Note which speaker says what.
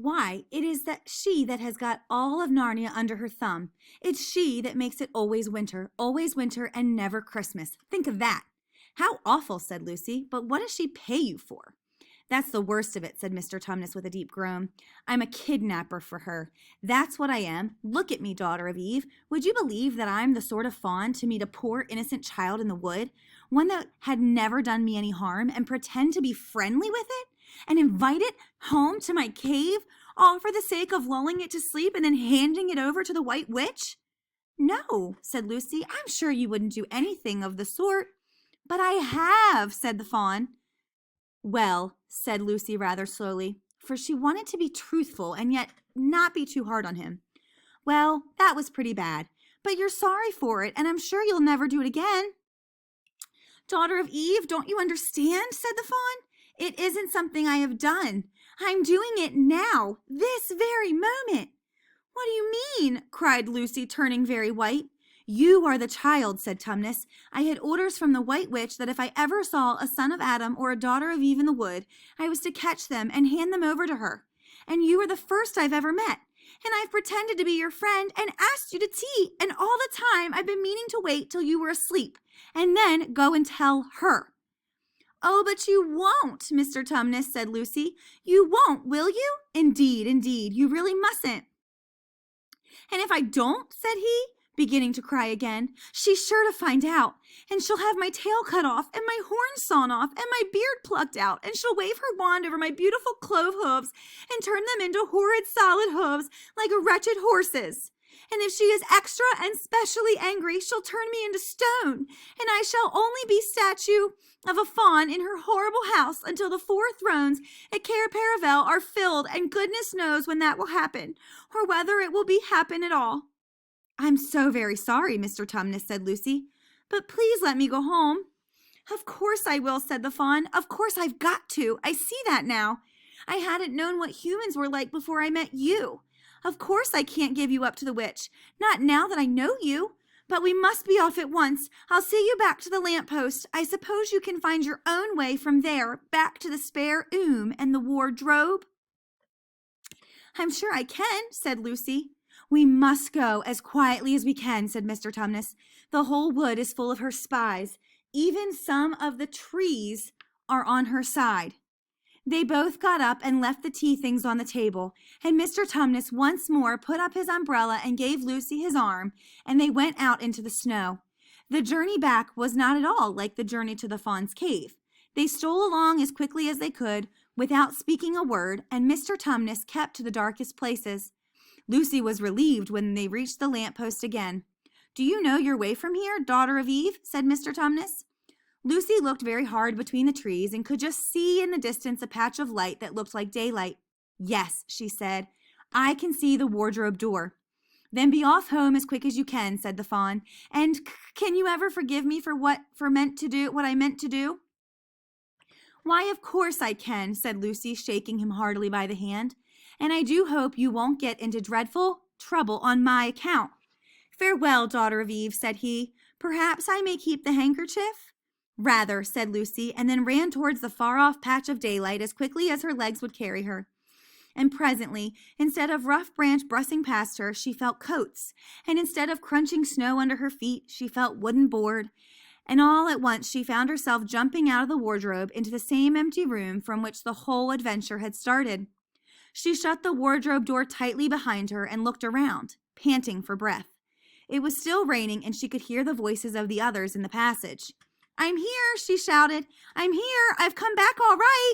Speaker 1: Why, it is she that has got all of Narnia under her thumb. It's she that makes it always winter, and never Christmas. Think of that. How awful, said Lucy, but what does she pay you for? That's the worst of it, said Mr. Tumnus with a deep groan. I'm a kidnapper for her. That's what I am. Look at me, daughter of Eve. Would you believe that I'm the sort of fawn to meet a poor innocent child in the wood, one that had never done me any harm, and pretend to be friendly with it, and invite it home to my cave, all for the sake of lulling it to sleep and then handing it over to the White Witch? No, said Lucy. I'm sure you wouldn't do anything of the sort. But I have, said the fawn. Well, said Lucy rather slowly, for she wanted to be truthful and yet not be too hard on him. Well, that was pretty bad, but you're sorry for it, and I'm sure you'll never do it again. Daughter of Eve, don't you understand, said the fawn. It isn't something I have done. I'm doing it now, this very moment. What do you mean? Cried Lucy, turning very white. You are the child, said Tumnus. I had orders from the White Witch that if I ever saw a son of Adam or a daughter of Eve in the wood, I was to catch them and hand them over to her. And you are the first I've ever met. And I've pretended to be your friend and asked you to tea, and all the time I've been meaning to wait till you were asleep, and then go and tell her. Oh, but you won't, Mr. Tumnus, said Lucy. You won't, will you? Indeed, you really mustn't. And if I don't, said he, beginning to cry again, she's sure to find out, and she'll have my tail cut off, and my horns sawn off, and my beard plucked out, and she'll wave her wand over my beautiful clove hooves, and turn them into horrid solid hooves, like a wretched horse's. And if she is extra and specially angry, she'll turn me into stone, and I shall only be statue of a fawn in her horrible house until the 4 thrones at Cair Paravel are filled, and goodness knows when that will happen, or whether it will be happen at all. I'm so very sorry, Mr. Tumnus, said Lucy, but please let me go home. Of course I will, said the fawn. Of course I've got to. I see that now. I hadn't known what humans were like before I met you. Of course I can't give you up to the witch, not now that I know you. But we must be off at once. I'll see you back to the lamppost. I suppose you can find your own way from there back to the spare and the wardrobe. I'm sure I can, said Lucy. We must go as quietly as we can, said Mr. Tumnus. The whole wood is full of her spies. Even some of the trees are on her side. They both got up and left the tea things on the table, and Mr. Tumnus once more put up his umbrella and gave Lucy his arm, and they went out into the snow. The journey back was not at all like the journey to the fawn's cave. They stole along as quickly as they could, without speaking a word, and Mr. Tumnus kept to the darkest places. Lucy was relieved when they reached the lamppost again. Do you know your way from here, daughter of Eve? Said Mr. Tumnus. Lucy looked very hard between the trees and could just see in the distance a patch of light that looked like daylight. Yes, she said, I can see the wardrobe door. Then be off home as quick as you can, said the fawn. And can you ever forgive me for what I meant to do? Why, of course I can, said Lucy, shaking him heartily by the hand. And I do hope you won't get into dreadful trouble on my account. Farewell, daughter of Eve, said he. Perhaps I may keep the handkerchief? Rather, said Lucy, and then ran towards the far-off patch of daylight as quickly as her legs would carry her. And presently, instead of Rough Branch brushing past her, she felt coats, and instead of crunching snow under her feet, she felt wooden board, and all at once she found herself jumping out of the wardrobe into the same empty room from which the whole adventure had started. She shut the wardrobe door tightly behind her and looked around, panting for breath. It was still raining, and she could hear the voices of the others in the passage. I'm here, she shouted. I'm here. I've come back all right.